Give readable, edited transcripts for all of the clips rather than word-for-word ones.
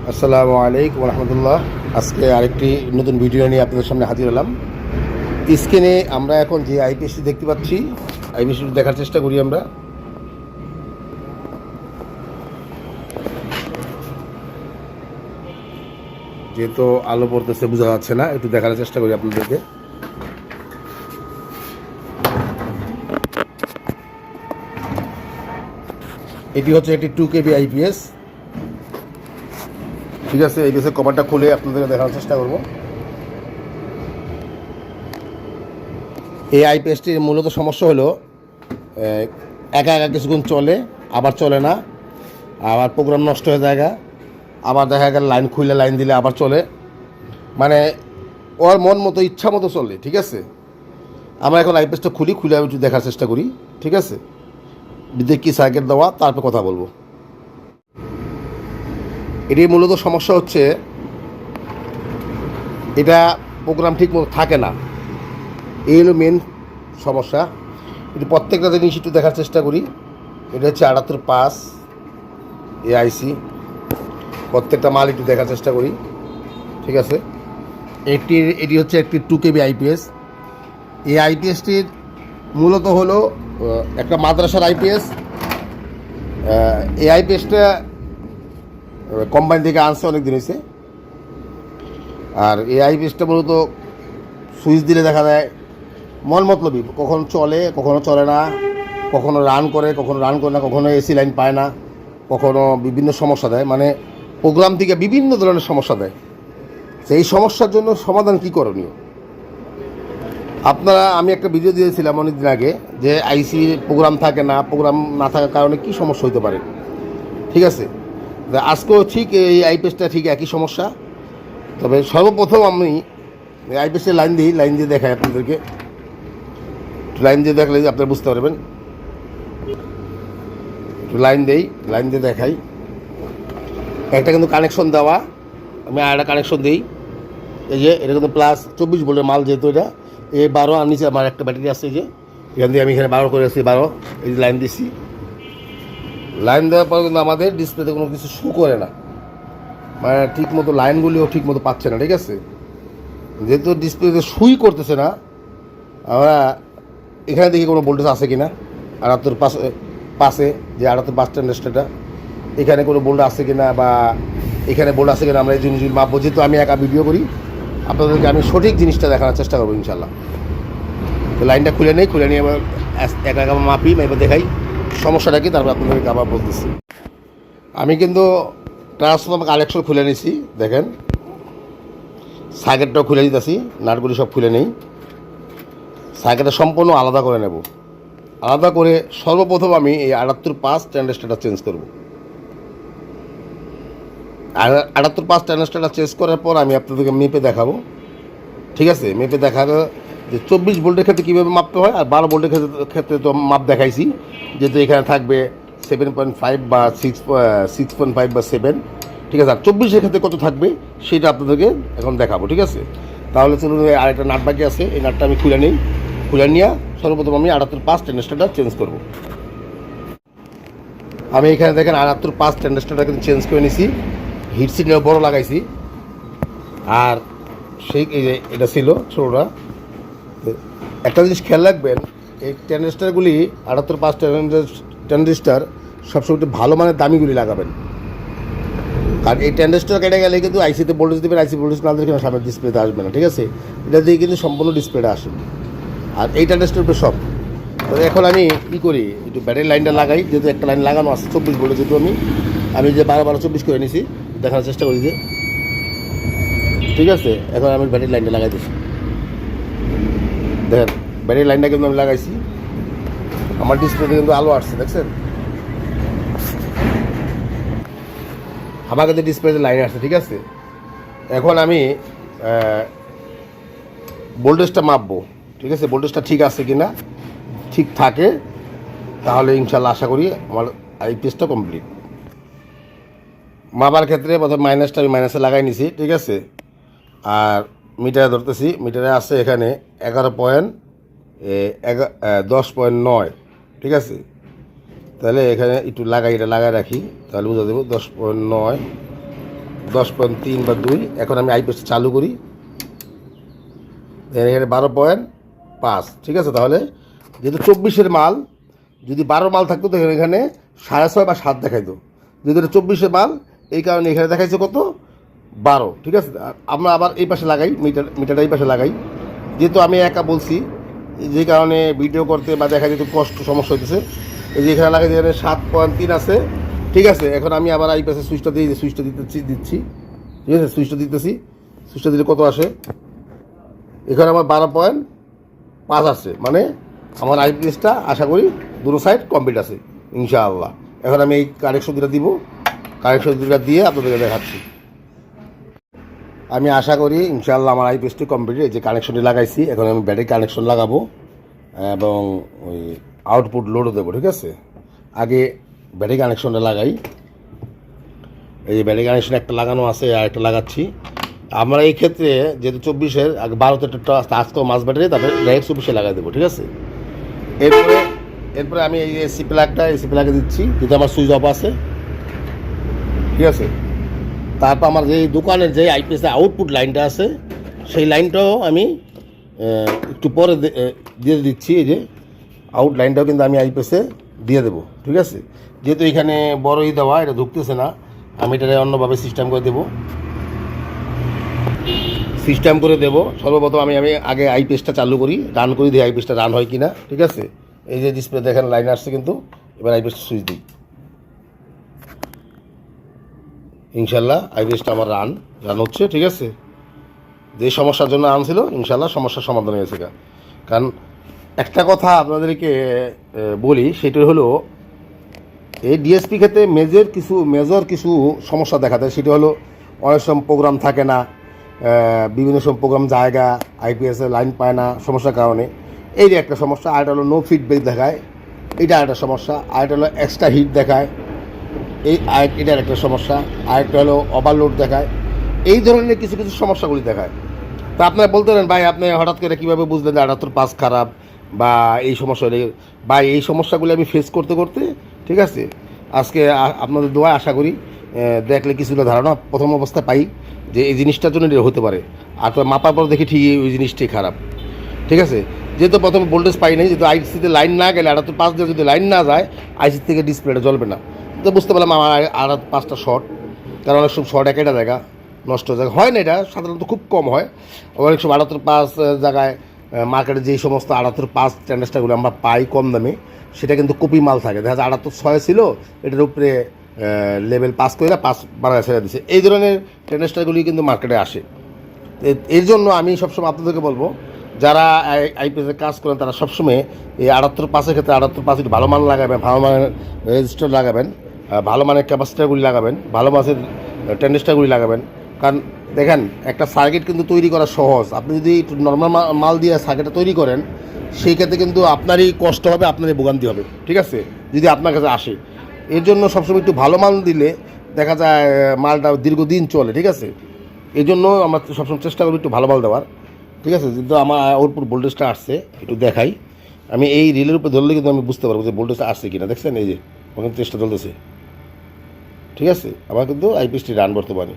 আসসালামু আলাইকুম রহমতুল্লাহ। আজকে আরেকটি নতুন ভিডিও নিয়ে আপনাদের সামনে হাজির হলাম। স্ক্রিনে আমরা এখন যে আইপিএসটি দেখতে পাচ্ছি, আইপিএসটি দেখার চেষ্টা করি আমরা। যেহেতু আলো পড়তেছে বোঝা যাচ্ছে না, একটু দেখার চেষ্টা করি আপনাদেরকে। এটি হচ্ছে একটি 2 KB আইপিএস। ঠিক আছে, আইপিএসের কভারটা খুলে আপনাদেরকে দেখানোর চেষ্টা করব। এই আইপিএসটির মূলত সমস্যা হলো একা একা কিছুক্ষণ চলে, আবার চলে না, আবার প্রোগ্রাম নষ্ট হয়ে যায়, আবার দেখা গেল লাইন খুলে লাইন দিলে আবার চলে, মানে ওর মন মতো ইচ্ছা মতো চলে। ঠিক আছে, আমরা এখন আইপিএসটা খুলে একটু দেখার চেষ্টা করি। ঠিক আছে, বিদ্যুৎ কী সার্কিট দেওয়া, তারপর কথা বলবো। এটির মূলত সমস্যা হচ্ছে এটা প্রোগ্রাম ঠিক মতো থাকে না, এই হলো মেন সমস্যা। এটি প্রত্যেকটা জিনিস একটু দেখার চেষ্টা করি। এটা হচ্ছে 78/5 এআইসি, প্রত্যেকটা মাল একটু দেখার চেষ্টা করি। ঠিক আছে, এটি হচ্ছে একটি 2 KB আইপিএস। এই আইপিএসটির মূলত হলো একটা মাদ্রাসার আইপিএস। এই আইপিএসটা কোম্পানি থেকে আনছে অনেক দিন হয়েছে। আর এই আইপিএসটা মূলত সুইচ দিলে দেখা যায় মন মতলবই, কখনো চলে কখনো চলে না, কখনো রান করে না, কখনো এসি লাইন পায় না, কখনো বিভিন্ন সমস্যা দেয়, মানে প্রোগ্রাম থেকে বিভিন্ন ধরনের সমস্যা দেয়। সেই সমস্যার জন্য সমাধান কী করণীয়? আপনারা, আমি একটা ভিডিও দিয়েছিলাম অনেক দিন আগে যে আইসি প্রোগ্রাম থাকে না, প্রোগ্রাম না থাকার কারণে কী সমস্যা হতে পারে। ঠিক আছে, আজকেও ঠিক এই আইপিএসটা ঠিক একই সমস্যা। তবে সর্বপ্রথম আমি আইপিএসের লাইন দিয়ে দেখাই আপনাদেরকে। লাইন দিয়ে দেখলে আপনারা বুঝতে পারবেন। লাইন দিয়ে দেখাই। একটা কিন্তু কানেকশন দেওয়া, আমি আরেকটা কানেকশন দিই। এই যে এটা কিন্তু প্লাস 24 ভোল্টের মাল, যেহেতু এটা এই 12, আর নিচে আমার একটা ব্যাটারি আছে। এই যে এখান দিয়ে আমি এখানে 12 করে আসছি, 12 এই যে লাইন দিচ্ছি। লাইন দেওয়ার পর কিন্তু আমাদের ডিসপ্লেতে কোনো কিছু শো করে না, মানে ঠিক মতো লাইনগুলিও ঠিক মতো পাচ্ছে না। ঠিক আছে, যেহেতু ডিসপ্লেতে সুই করতেছে না, আমরা এখানে দেখি কোনো ভোল্টেজ আছে কি না। 78/5 যে 78/5 ট্রানজিস্টরটা, এখানে কোনো বোল্ট আছে কি না, বা এখানে বোল্ট আছে কিনা, আমরা এই জিনিসগুলি মাপবো। যেহেতু আমি একা ভিডিও করি, আপনাদেরকে আমি সঠিক জিনিসটা দেখানোর চেষ্টা করবো ইনশাল্লাহ। তো লাইনটা খুলে নিয়ে আবার একা মাপি, এবার দেখাই সমস্যাটা কি, তারপর আপনাদেরকে আবার বলতেছি। আমি কিন্তু ট্রান্সফর্মার কালেকশন খুলে নিছি, দেখেন সার্কিটটাও খুলে দিতেছি, নাটগুলি সব খুলে নেই। সার্কিটটা সম্পূর্ণ আলাদা করে নেব। আলাদা করে সর্বপ্রথম আমি এই 78/5 ট্রানজিস্টরটা চেঞ্জ করব। 78/5 ট্রানজিস্টরটা চেঞ্জ করার পর আমি আপনাদেরকে মেপে দেখাবো। ঠিক আছে, মেপে দেখাবো যে 24 ভোল্টের ক্ষেত্রে কীভাবে মাপতে হয়, আর 12 ভোল্টের ক্ষেত্রে তো মাপ দেখাইছি, যেহেতু এখানে থাকবে 7.5 বা 6.5 বা 7। ঠিক আছে, আর 24-এর ক্ষেত্রে কত থাকবে সেটা আপনাদেরকে এখন দেখাবো। ঠিক আছে, তাহলে চলুন, আরেকটা নাট বাকি আছে, এই নাটটা আমি খুলে নিয়ে সর্বপ্রথম আমি 78/5 ট্রানজিস্টরটা চেঞ্জ করব। আমি এখানে দেখেন 78/5 ট্রানজিস্টরটা কিন্তু চেঞ্জ করে নিছি, হিটসিটটাও বড় লাগাইছি। আর সেই এই যে এটা ছিল ছোটোটা। একটা জিনিস খেয়াল রাখবেন, এই ট্রানজিস্টারগুলি 78/5 ট্রানজিস্টার সবসময় একটু ভালো মানের দামিগুলি লাগাবেন, কারণ এই ট্রানজিস্টার কেটে গেলে কিন্তু আইসিতে ভোল্টেজ দেবেন, আইসি ভোল্টেজ না দিলে কিন্তু সামনের ডিসপ্লেতে আসবে না। ঠিক আছে, এটা দিয়ে কিন্তু সম্পূর্ণ ডিসপ্লেটা আসে, আর এই ট্রানজিস্টার উপরে সব। তো এখন আমি কী করি, একটু ব্যাটারি লাইনটা লাগাই, যেহেতু একটা লাইন লাগানো আছে 24 ভোল্টে, যেহেতু আমি যে 12-12-24 করে নিছি, দেখার চেষ্টা করি যে। ঠিক আছে, এখন আমি ব্যাটারি লাইনটা লাগাই দিচ্ছি। দেখেন ব্যাটারি লাইনটা কিন্তু আমি লাগাইছি, আমার ডিসপ্লেতে কিন্তু আলো আসছে, দেখছেন আমার কাছে ডিসপ্লেতে লাইন আসছে। ঠিক আছে, এখন আমি ভোল্টেজটা মাপবো। ঠিক আছে, ভোল্টেজটা ঠিক আছে কি না, ঠিক থাকে তাহলে ইনশাল্লাহ আশা করি আমার আইপিএসটা কমপ্লিট। মাপার ক্ষেত্রে প্রথম মাইনাসটা আমি মাইনাসে লাগাই নিছি। ঠিক আছে, আর মিটারে ধরতেছি, মিটারে আছে এখানে 10.9। ঠিক আছে, তাহলে এখানে একটু এটা লাগাই রাখি, তাহলে বুঝা দেবো 10.9 10.3 বা 2। এখন আমি আইপিএসটা চালু করি, এখানে 12.5। ঠিক আছে, তাহলে যেহেতু 24-এর মাল, যদি 12 মাল থাকতো তো এখানে 6.5 বা 7 দেখাইতো। যেহেতু এটা 24-এর মাল, এই কারণে এখানে দেখাইছে কত, 12। ঠিক আছে, আমরা আবার এই পাশে লাগাই, মিটারটা এই পাশে লাগাই। যেহেতু আমি একা বলছি, যে কারণে ভিডিও করতে বা দেখা যেত কষ্ট সমস্যা হইতেছে। এই যে এখানে লাগাই, এখানে 7.3 আছে। ঠিক আছে, এখন আমি আবার এই পাশে সুইচটা দিয়ে সুইচটা দিচ্ছি। ঠিক আছে, সুইচটা দিতেছি। সুইচটা দিলে কত আসে, এখানে আমার 12.5 আসছে। মানে আমার আইপিএসটা আশা করি দুটো সাইড কমপ্লিট আছে ইনশাআল্লাহ। এখন আমি এই কানেকশন দুটা দিব, কানেকশন দুটা দিয়ে আপনাদেরকে দেখাচ্ছি। আমি আশা করি ইনশাআল্লাহ আমার আইপিএসটি কমপ্লিট। এই যে কানেকশনটি লাগাইছি, এখন আমি ব্যাটারি কানেকশন লাগাবো এবং ওই আউটপুট লোডও দেবো। ঠিক আছে, আগে ব্যাটারি কানেকশনটা লাগাই। এই যে ব্যাটারি কানেকশন একটা লাগানো আছে, আর একটা লাগাচ্ছি আমরা। এই ক্ষেত্রে যেহেতু 24-এর আগে 12-তে আজকেও মাস ব্যাটারি, তারপরে ডাইরেক্ট 24-এ লাগাই দেবো। ঠিক আছে, এরপরে আমি এই এসি প্লাগে দিচ্ছি, যেহেতু আমার সুইচ অফ আছে। ঠিক আছে, তারপর আমার যে দোকানের যে আইপিএস আউটপুট লাইনটা আছে, সেই লাইনটাও আমি একটু পরে দিয়ে দিচ্ছি। এই যে আউট লাইনটাও কিন্তু আমি আইপিএসে দিয়ে দেবো। ঠিক আছে, যেহেতু এখানে বড়ই দেওয়া, এটা ঢুকতেছে না, আমি এটা অন্যভাবে সিস্টেম করে দেবো। সর্বপ্রথম আমি আগে আইপিএসটা চালু করি, রান করি, দিই আইপিএসটা রান হয় কি না। ঠিক আছে, এই যে ডিসপ্লে দেখেন লাইন আসছে, কিন্তু এবার আইপিএসটা সুইচ দিই। ইনশাল্লাহ আইপিএসটা আমার রান হচ্ছে। ঠিক আছে, যে সমস্যার জন্য আনছিল ইনশাল্লাহ সমস্যার সমাধান হয়েছে। কারণ একটা কথা আপনাদেরকে বলি, সেটা হলো এই ডিএসপি ক্ষেত্রে মেজর কিছু সমস্যা দেখা দেয়। সেটা হলো অনেক সময় প্রোগ্রাম থাকে না, বিভিন্ন সময় প্রোগ্রাম জায়গা আইপিএসের লাইন পায় না সমস্যার কারণে। এই যে একটা সমস্যা। আরেকটা হলো নো ফিডব্যাক দেখায়, এটা একটা সমস্যা। আরেকটা হলো এক্সট্রা হিট দেখায়, এটার একটা সমস্যা। আরেকটা হলো ওভারলোড দেখায়। এই ধরনের কিছু সমস্যাগুলি দেখায়। তা আপনারা বলতে পারেন, ভাই আপনি হঠাৎ করে কীভাবে বুঝলেন যে 78 খারাপ বা এই সমস্যা হলে? বা এই সমস্যাগুলি আমি ফেস করতে ঠিক আছে, আজকে আপনাদের দোয়ায় আশা করি দেখলে কিছুটা ধারণা প্রথম অবস্থায় পাই যে এই জিনিসটার জন্য এটা হতে পারে। আর তো মাপার পর দেখি ঠিকই ওই জিনিসটাই খারাপ। ঠিক আছে, যেহেতু প্রথমে ভোল্টেজ পাই নাই, যেহেতু আইসিতে লাইন না গেলে 78 দিয়ে যদি লাইন না যায়, আইসি থেকে ডিসপ্লেটা জ্বলবে না। তো বুঝতে পারলাম আমার 5টা শর্ট। কারণ অনেক সময় শর্ট একটা জায়গা নষ্ট হয়ে যায়, হয় না, এটা সাধারণত খুব কম হয়। অনেক সময় 78 জায়গায় মার্কেটে যেই সমস্ত 78 ট্রানজিস্টারগুলো আমরা পাই কম দামে, সেটা কিন্তু কপি মাল থাকে। দেখা যায় 78.6 ছিল, এটার উপরে লেভেল 5 করে 5 বাড়ায় ছেড়ে দিচ্ছে। এই ধরনের ট্রানজিস্টারগুলি কিন্তু মার্কেটে আসে। এর জন্য আমি সবসময় আপনাদেরকে বলবো, যারা আইপিএসের কাজ করেন তারা সবসময় এই 78.5-এর ক্ষেত্রে 78.5 একটু ভালো মান লাগাবেন, ভালো মানের রেজিস্টার লাগাবেন, ভালো মানের ক্যাপাসিটারগুলি লাগাবেন, ভালো মানের ট্রানজিস্টারগুলি লাগাবেন। কারণ দেখেন, একটা সার্কিট কিন্তু তৈরি করা সহজ। আপনি যদি একটু নর্মাল মাল দিয়ে সার্কিটটা তৈরি করেন, সেই ক্ষেত্রে কিন্তু আপনারই কষ্ট হবে, আপনারই ভোগান্তি হবে। ঠিক আছে, যদি আপনার কাছে আসে। এর জন্য সবসময় একটু ভালো মাল দিলে দেখা যায় মালটা দীর্ঘদিন চলে। ঠিক আছে, এই জন্য আমরা সবসময় চেষ্টা করি একটু ভালো মাল দেওয়ার। ঠিক আছে, কিন্তু আমার ওর ভোল্টেজটা আসছে, একটু দেখাই। আমি এই রিলের উপরে ধরলে কিন্তু আমি বুঝতে পারবো যে ভোল্টেজটা আসছে কিনা। দেখছেন, এই যে ওখানে চেষ্টা চলতেছে। ঠিক আছে, আমার কিন্তু আইপিএসটি রান বর্তমানে।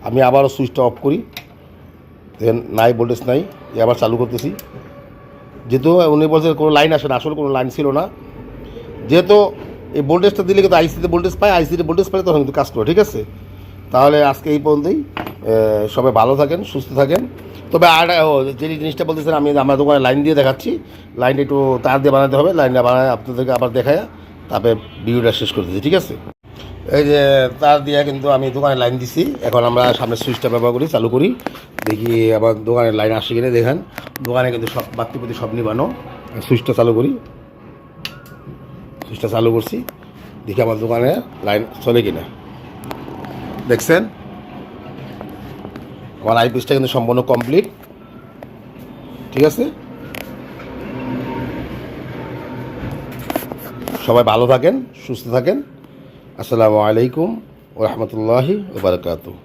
আমি আবারও সুইচটা অফ করি, দেখেন নাই, ভোল্টেজ নাই। আবার চালু করতেছি। যেহেতু উনি বলছেন কোনো লাইন আসে না, আসলে কোনো লাইন ছিল না। যেহেতু এই ভোল্টেজটা দিলে কিন্তু আইসিতে ভোল্টেজ পায়, আইসিতে ভোল্টেজ পায় তখন কিন্তু কাজ করে। ঠিক আছে, তাহলে আজকে এই পর্যন্তই। সবাই ভালো থাকেন, সুস্থ থাকেন। তবে আর যে জিনিসটা বলতেছেন, আমি আমার দোকানে লাইন দিয়ে দেখাচ্ছি। লাইনটা একটু তার দিয়ে বানাতে হবে। লাইনটা বানায় আপনাদেরকে আবার দেখায়, তারপরে ভিডিওটা শেষ করতেছি। ঠিক আছে, এই যে তার দিয়ে কিন্তু আমি দোকানে লাইন দিছি। এখন আমরা সামনে সুইচটা ব্যবহার করি, চালু করি, দেখি আবার দোকানের লাইন আসে কিনা। দেখেন, দোকানে কিন্তু সব বাতিপতি সব নিবানো। সুইচটা চালু করি, সুইচটা চালু করছি, দেখি আমার দোকানে লাইন চলে কিনা। দেখছেন, আমার আইপিএসটা কিন্তু সম্পূর্ণ কমপ্লিট। ঠিক আছে, সবাই ভালো থাকেন, সুস্থ থাকেন। আসসালামু আলাইকুম ওয়া রাহমাতুল্লাহি ওয়া বারাকাতুহু।